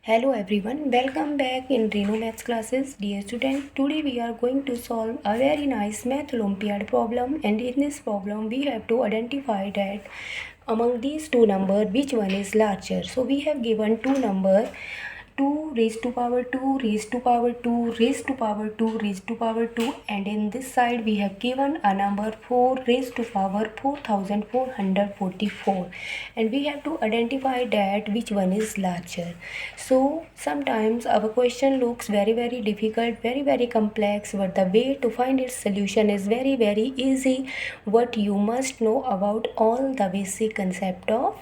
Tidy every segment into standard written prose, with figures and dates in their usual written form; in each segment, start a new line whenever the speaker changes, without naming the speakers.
Hello everyone, welcome back in Reno Maths classes. Dear student, today we are going to solve a very nice Math Olympiad problem, and in this problem we have to identify that among these two numbers which one is larger. So we have given two numbers 2 raised to power 2 raised to power 2 raised to power 2 raised to power 2, and in this side we have given a number 4 raised to power 4444, and we have to identify that which one is larger. So sometimes our question looks very difficult, very complex, but the way to find its solution is very easy. What you must know about all the basic concept of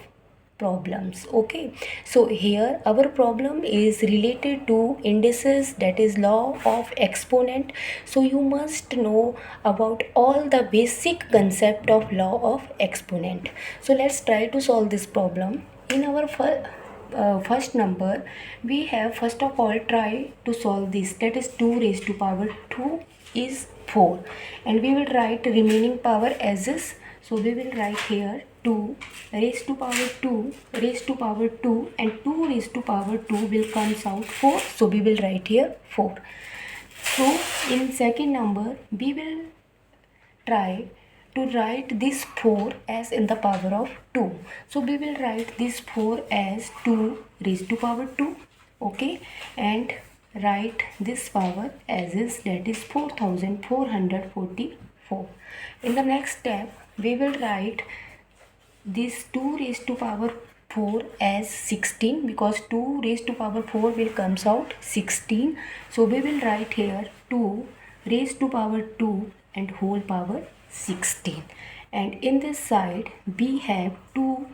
problems. Okay, so here our problem is related to indices, that is law of exponent. So you must know about all the basic concept of law of exponent. So let's try to solve this problem. In our first number, we have first of all try to solve this, that is 2 raised to power 2 is 4, and we will write remaining power as is. So we will write here 2 raised to power 2 raised to power 2, and 2 raised to power 2 will comes out 4. So we will write here 4. So in second number we will try to write this 4 as in the power of 2. So we will write this 4 as 2 raised to power 2. Okay, and write this power as is, that is 4444. In the next step we will write this 2 raised to power 4 as 16, because 2 raised to power 4 will comes out 16. So we will write here 2 raised to power 2 and whole power 16, and in this side we have 2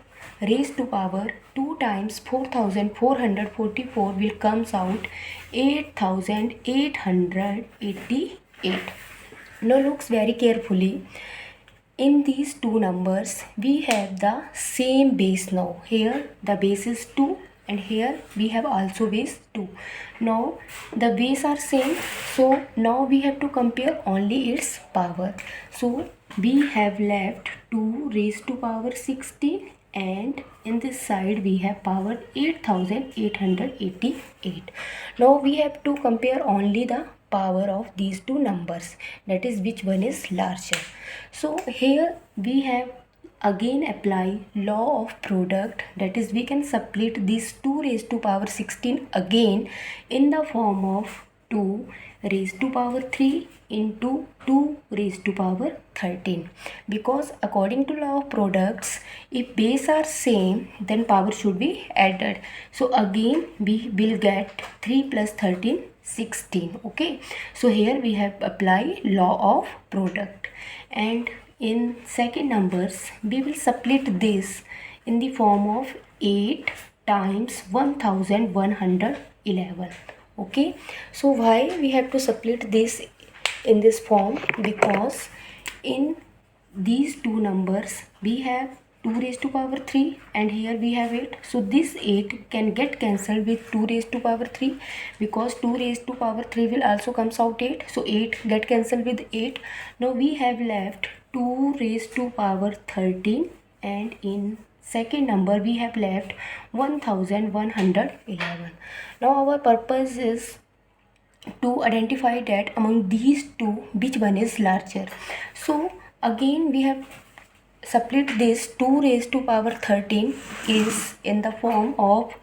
raised to power 2 times 4444 will comes out 8888. Now looks very carefully. In these two numbers we have the same base. Now here the base is 2, and here we have also base 2. Now the base are same, so now we have to compare only its power. So we have left 2 raised to power 16, and in this side we have power 8888. Now we have to compare only the power of these two numbers, that is which one is larger. So here we have again apply law of product, that is we can split this 2 raised to power 16 again in the form of 2 raised to power 3 into 2 raised to power 13, because according to law of products, if base are same then power should be added. So again we will get 3 plus 13 16. Okay, so here we have apply law of product, and in second numbers we will split this in the form of 8 times 1111. Okay, so why we have to split this in this form? Because in these two numbers we have 2 raised to power 3 and here we have 8. So this 8 can get cancelled with 2 raised to power 3, because 2 raised to power 3 will also comes out 8. So 8 get cancelled with 8. Now we have left 2 raised to power 13, and in second number we have left 1111. Now our purpose is to identify that among these two which one is larger. So again we have split this 2 raised to power 13 is in the form of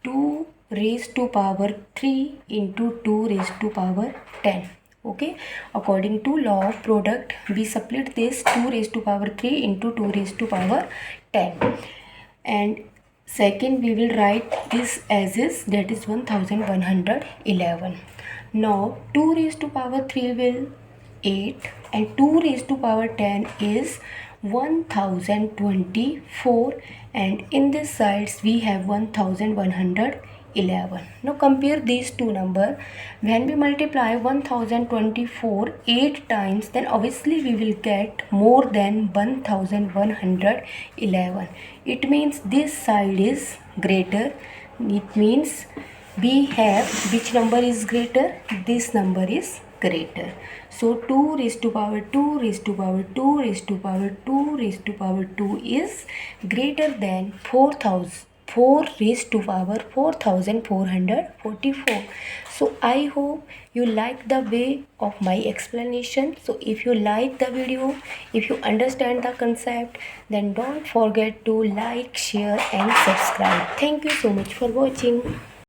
2 raised to power 3 into 2 raised to power 10. Okay, according to law of product we split this 2 raised to power 3 into 2 raised to power 10, and second we will write this as is, that is 1111. Now 2 raised to power 3 will 8, and 2 raised to power 10 is 1024, and in this sides we have 1111. Now compare these two numbers. When we multiply 1024 8 times, then obviously we will get more than 1111. It means this side is greater. It means we have which number is greater? This number is greater. So 2 raised to power 2 raised to power 2 raised to power 2 raised to power 2 is greater than 4000 4 raised to power 4444. So I hope you like the way of my explanation. So if you like the video, if you understand the concept, then don't forget to like, share and subscribe. Thank you so much for watching.